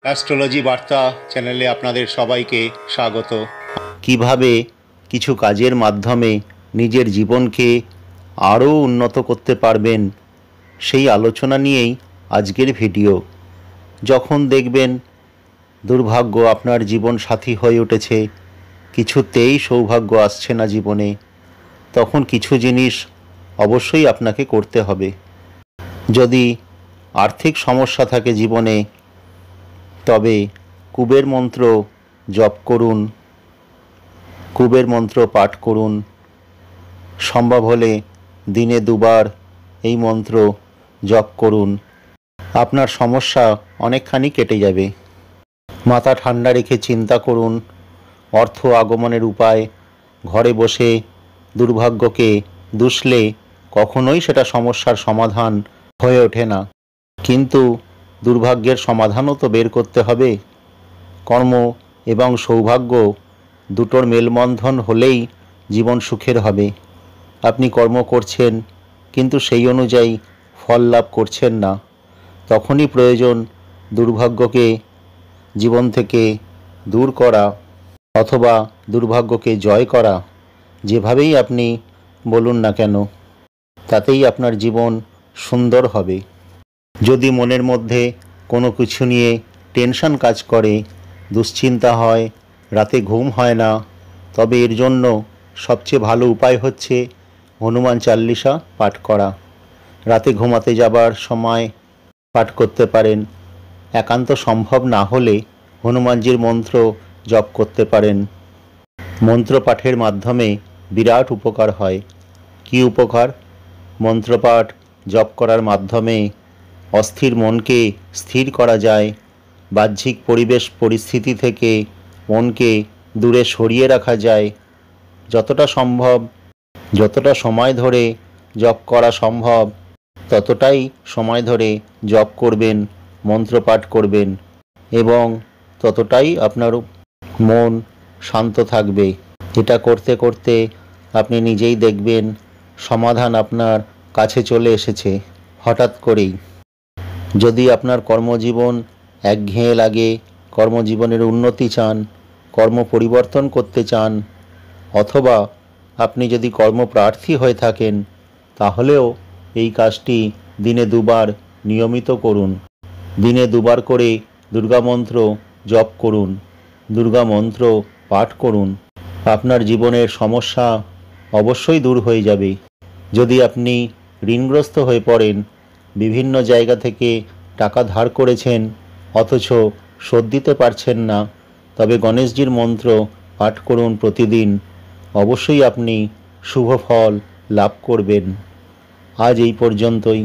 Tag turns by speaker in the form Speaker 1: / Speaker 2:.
Speaker 1: Astrology বার্তা চ্যানেলে আপনাদের সবাইকে স্বাগত। কিভাবে কিছু কাজের মাধ্যমে নিজের জীবনকে আরও উন্নত করতে পারবেন সেই আলোচনা নিয়েই আজকের ভিডিও। যখন দেখবেন দুর্ভাগ্য আপনার জীবন সাথী হয়ে উঠেছে, কিছুতেই সৌভাগ্য আসছে না জীবনে, তখন কিছু জিনিস অবশ্যই আপনাকে করতে হবে। যদি আর্থিক সমস্যা থাকে জীবনে, তবে কুবের মন্ত্র জপ করুন, কুবের মন্ত্র পাঠ করুন। সম্ভব হলে দিনে 2 বার এই মন্ত্র জপ করুন, আপনার সমস্যা অনেকখানি কেটে যাবে। মাথা ঠান্ডা রেখে চিন্তা করুন অর্থ আগমনের উপায়। ঘরে বসে দুর্ভাগ্যকে দুষলে কখনোই সেটা সমস্যার সমাধান হয়ে ওঠে না, কিন্তু দুর্ভাগ্যের সমাধানও তো বের করতে হবে। কর্ম এবং সৌভাগ্য দুটোর মেলবন্ধন হলেই জীবন সুখের হবে। আপনি কর্ম করছেন কিন্তু সেই অনুযায়ী ফল লাভ করছেন না, তখনই প্রয়োজন দুর্ভাগ্যকে জীবন থেকে দূর করা অথবা দুর্ভাগ্যকে জয় করা। যেভাবেই আপনি বলুন না কেন, তাতেই আপনার জীবন সুন্দর হবে। যদি মনের মধ্যে কোনো কিছু নিয়ে টেনশন কাজ করে, দুশ্চিন্তা হয়, রাতে ঘুম হয় না, তবে এর জন্য সবচেয়ে ভালো উপায় হচ্ছে হনুমান চাল্লিশা পাঠ করা। রাতে ঘুমাতে যাবার সময় পাঠ করতে পারেন। একান্ত সম্ভব না হলে হনুমানজির মন্ত্র জপ করতে পারেন। মন্ত্র পাঠের মাধ্যমে বিরাট উপকার হয়। কী উপকার? মন্ত্রপাঠ জপ করার মাধ্যমে অস্থির মনকে স্থির করা যায়। বাহ্যিক পরিবেশ পরিস্থিতি থেকে মনকে দূরে সরিয়ে রাখা যায়। যতটা সম্ভব, যতটা সময় ধরে জপ করা সম্ভব, ততটাই সময় ধরে জপ করবেন, মন্ত্রপাঠ করবেন, এবং ততটাই আপনার মন শান্ত থাকবে। এটা করতে করতে আপনি নিজেই দেখবেন সমাধান আপনার কাছে চলে এসেছে হঠাৎ করেই। যদি আপনার কর্মজীবন একঘেয়ে লাগে, কর্মজীবনের উন্নতি চান, কর্ম পরিবর্তন করতে চান, অথবা আপনি যদি কর্মপ্রার্থী হয়ে থাকেন, তাহলেও এই কাজটি দিনে 2 বার নিয়মিত করুন। দিনে 2 বার করে দুর্গা মন্ত্র জপ করুন, দুর্গা মন্ত্র পাঠ করুন। আপনার জীবনের সমস্যা অবশ্যই দূর হয়ে যাবে। যদি আপনি ঋণগ্রস্ত হয়ে পড়েন, বিভিন্ন জায়গা থেকে টাকা ধার করেছেন অথচ শোধ দিতে পারছেন না, তবে গণেশজির মন্ত্র পাঠ করুন প্রতিদিন। অবশ্যই আপনি শুভ ফল লাভ করবেন। আজ এই পর্যন্তই।